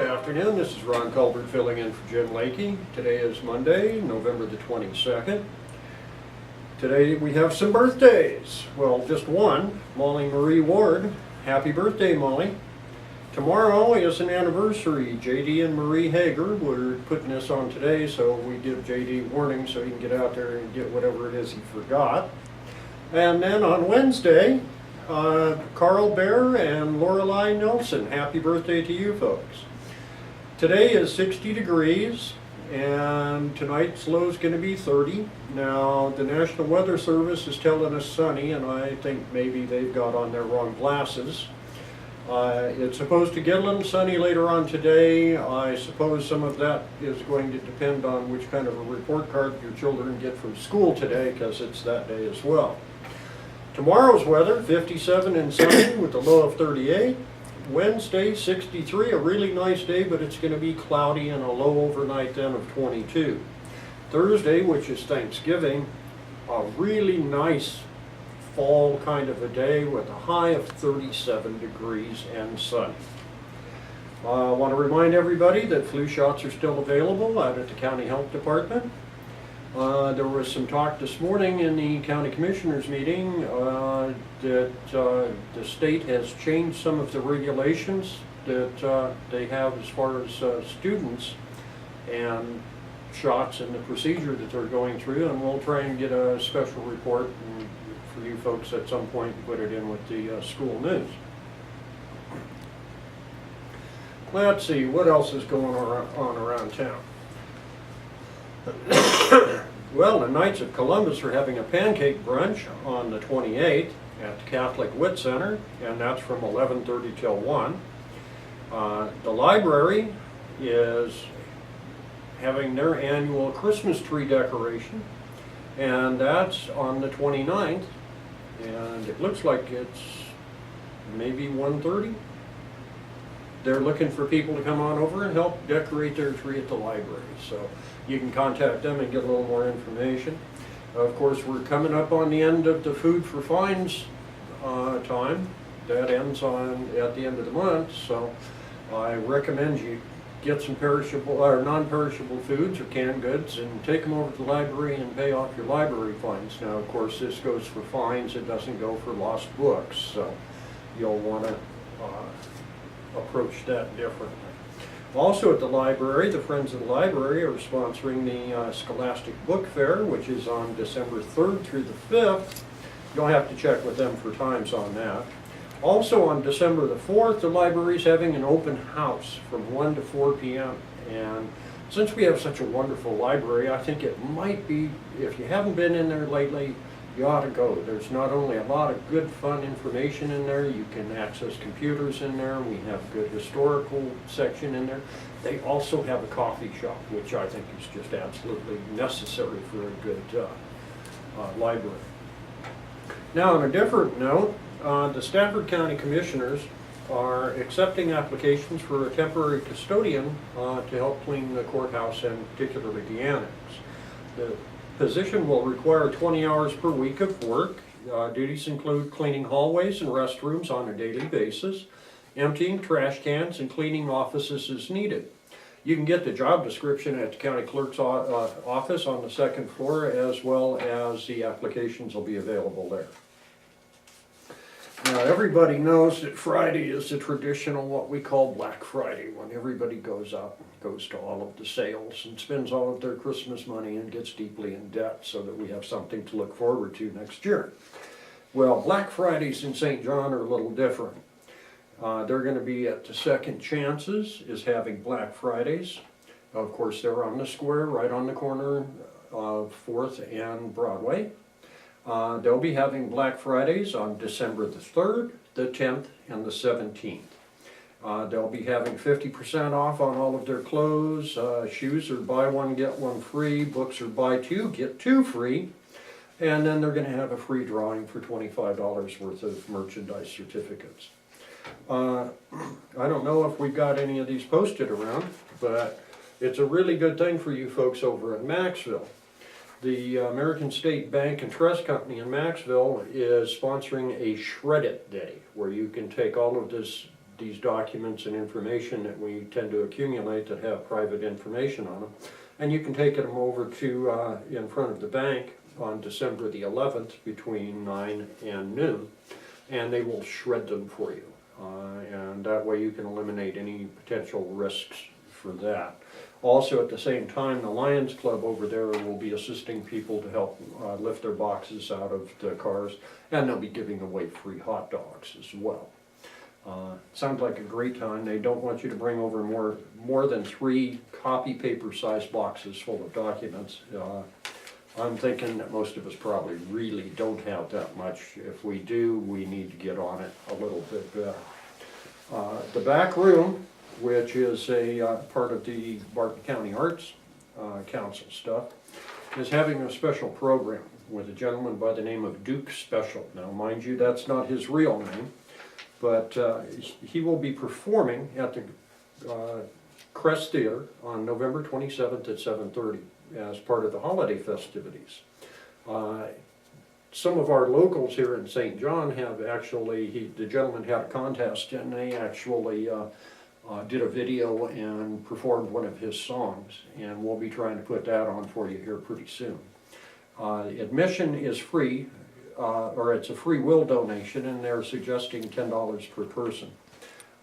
afternoon. This is Ron Culbert filling in for Jim Lakey. Today is Monday, November the 22nd. Today we have some birthdays. Well, just one, Molly Marie Ward. Happy birthday, Molly. Tomorrow is an anniversary. JD and Marie Hager. We're putting this on today, so we give JD warning so he can get out there and get whatever it is he forgot. And then on Wednesday, Carl Bear and Lorelei Nelson. Happy birthday to you folks. Today is 60 degrees and tonight's low is going to be 30. Now the National Weather Service is telling us sunny, and I think maybe they've got on their wrong glasses. It's supposed to get a little sunny later on today. I suppose some of that is going to depend on which kind of a report card your children get from school today, because it's that day as well. Tomorrow's weather, 57 and sunny with a low of 38. Wednesday, 63, a really nice day, but it's going to be cloudy and a low overnight then of 22. Thursday, which is Thanksgiving, a really nice fall kind of a day with a high of 37 degrees and sunny. I want to remind everybody that flu shots are still available out at the County Health Department. There was some talk this morning in the County Commissioners meeting that the state has changed some of the regulations that they have as far as students and shots and the procedure that they're going through, and we'll try and get a special report for you folks at some point and put it in with the school news. Let's see, what else is going on around town? Well, the Knights of Columbus are having a pancake brunch on the 28th at the Catholic Wit Center, and that's from 11:30 till 1. The library is having their annual Christmas tree decoration, and that's on the 29th, and it looks like it's maybe 1:30. They're looking for people to come on over and help decorate their tree at the library. So you can contact them and get a little more information. Of course, we're coming up on the end of the Food for Fines time. That ends at the end of the month. So I recommend you get some perishable or non-perishable foods or canned goods and take them over to the library and pay off your library fines. Now, of course, this goes for fines. It doesn't go for lost books. So you'll want to approach that differently. Also at the library, the Friends of the Library are sponsoring the Scholastic Book Fair, which is on December 3rd through the 5th. You'll have to check with them for times on that. Also on December the 4th, the library is having an open house from 1 to 4 p.m. And since we have such a wonderful library, I think it might be, if you haven't been in there lately, you ought to go. There's not only a lot of good fun information in there, you can access computers in there, we have a good historical section in there. They also have a coffee shop, which I think is just absolutely necessary for a good library. Now, on a different note, the Stafford County Commissioners are accepting applications for a temporary custodian to help clean the courthouse and particularly the annex. The position will require 20 hours per week of work. Duties include cleaning hallways and restrooms on a daily basis, emptying trash cans, and cleaning offices as needed. You can get the job description at the county clerk's office on the second floor, as well as the applications will be available there. Now, everybody knows that Friday is the traditional, what we call Black Friday, when everybody goes out and goes to all of the sales and spends all of their Christmas money and gets deeply in debt so that we have something to look forward to next year. Well, Black Fridays in St. John are a little different. They're going to be at the Second Chances is having Black Fridays. Of course, they're on the square right on the corner of 4th and Broadway. They'll be having Black Fridays on December the 3rd, the 10th, and the 17th. They'll be having 50% off on all of their clothes. Shoes are buy one, get one free. Books are buy two, get two free. And then they're going to have a free drawing for $25 worth of merchandise certificates. I don't know if we've got any of these posted around, but it's a really good thing for you folks over in Maxville. The American State Bank and Trust Company in Maxville is sponsoring a Shred It Day, where you can take all of this these documents and information that we tend to accumulate that have private information on them. And you can take them over to in front of the bank on December the 11th between 9 and noon, and they will shred them for you. And that way you can eliminate any potential risks for that. Also, at the same time, the Lions Club over there will be assisting people to help lift their boxes out of the cars, and they'll be giving away free hot dogs as well. Sounds like a great time. They don't want you to bring over more than 3 copy paper sized boxes full of documents. I'm thinking that most of us probably really don't have that much. If we do, we need to get on it a little bit better. The back room, which is a part of the Barton County Arts Council stuff, is having a special program with a gentleman by the name of Duke Special. Now, mind you, that's not his real name, but he will be performing at the Crest Theater on November 27th at 7:30 as part of the holiday festivities. Some of our locals here in St. John have actually, the gentleman had a contest and they actually did a video and performed one of his songs, and we'll be trying to put that on for you here pretty soon. Admission is free, or it's a free will donation, and they're suggesting $10 per person.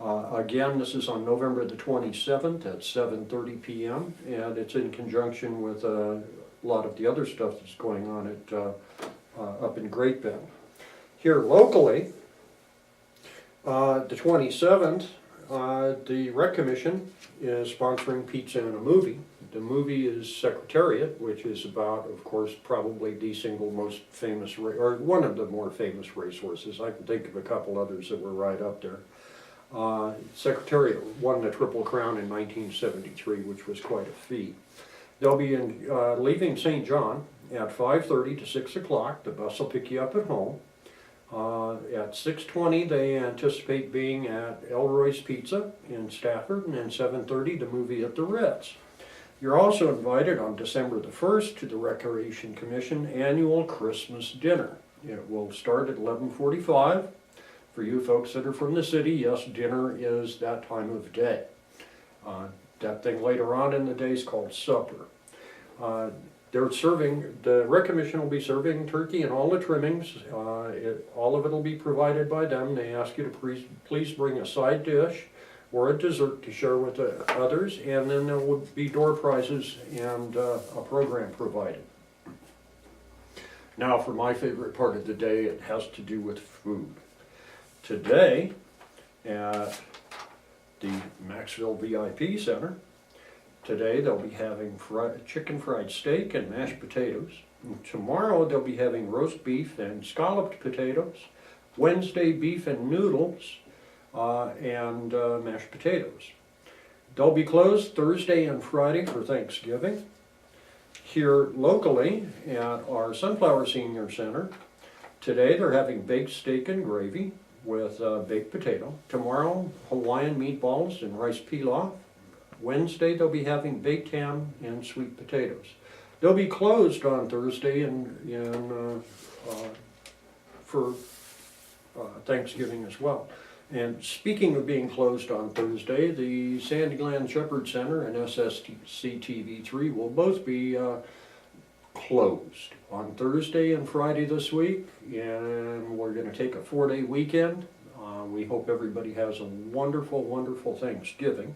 Again, this is on November the 27th at 7:30 p.m. and it's in conjunction with a lot of the other stuff that's going on at up in Great Bend. Here locally, the 27th, the Rec Commission is sponsoring Pizza and a Movie. The movie is Secretariat, which is about, of course, probably the single most famous, or one of the more famous racehorses. I can think of a couple others that were right up there. Secretariat won the Triple Crown in 1973, which was quite a feat. They'll be leaving St. John at 5:30 to 6 o'clock. The bus will pick you up at home. At 6:20 they anticipate being at Elroy's Pizza in Stafford, and then 7:30 the movie at the Ritz. You're also invited on December the 1st to the Recreation Commission annual Christmas dinner. It will start at 11:45. For you folks that are from the city, yes, dinner is that time of day. That thing later on in the day is called supper. They're serving, the Rec Commission will be serving turkey and all the trimmings. All of it will be provided by them. They ask you to please bring a side dish or a dessert to share with the others, and then there will be door prizes and a program provided. Now for my favorite part of the day, it has to do with food. Today at the Maxville VIP Center, today they'll be having chicken fried steak and mashed potatoes. And tomorrow they'll be having roast beef and scalloped potatoes. Wednesday, beef and noodles and mashed potatoes. They'll be closed Thursday and Friday for Thanksgiving. Here locally at our Sunflower Senior Center, today they're having baked steak and gravy with baked potato. Tomorrow, Hawaiian meatballs and rice pilaf. Wednesday, they'll be having baked ham and sweet potatoes. They'll be closed on Thursday for Thanksgiving as well. And speaking of being closed on Thursday, the Sandy Glen Shepherd Center and SSC TV3 will both be closed on Thursday and Friday this week, and we're going to take a 4-day weekend. We hope everybody has a wonderful, wonderful Thanksgiving.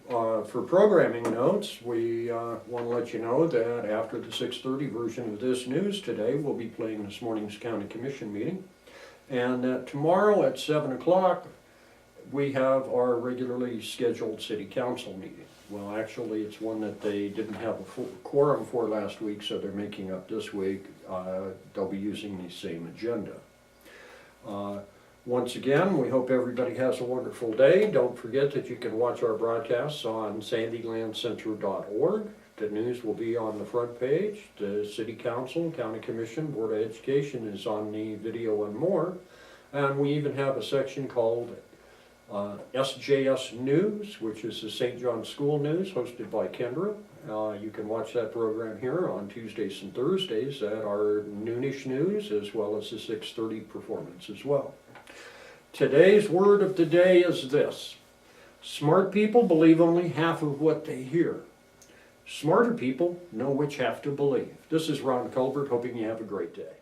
For programming notes, we want to let you know that after the 6:30 version of this news today, we'll be playing this morning's County Commission meeting, and that tomorrow at 7 o'clock we have our regularly scheduled City Council meeting. Well, actually, it's one that they didn't have a full quorum for last week, so they're making up this week. They'll be using the same agenda. Once again, we hope everybody has a wonderful day. Don't forget that you can watch our broadcasts on sandylandcenter.org. The news will be on the front page. The City Council, County Commission, Board of Education is on the video and more. And we even have a section called SJS News, which is the St. John School News, hosted by Kendra. You can watch that program here on Tuesdays and Thursdays at our noonish news, as well as the 6:30 performance as well. Today's word of the day is this: smart people believe only half of what they hear. Smarter people know which half to believe. This is Ron Colbert, hoping you have a great day.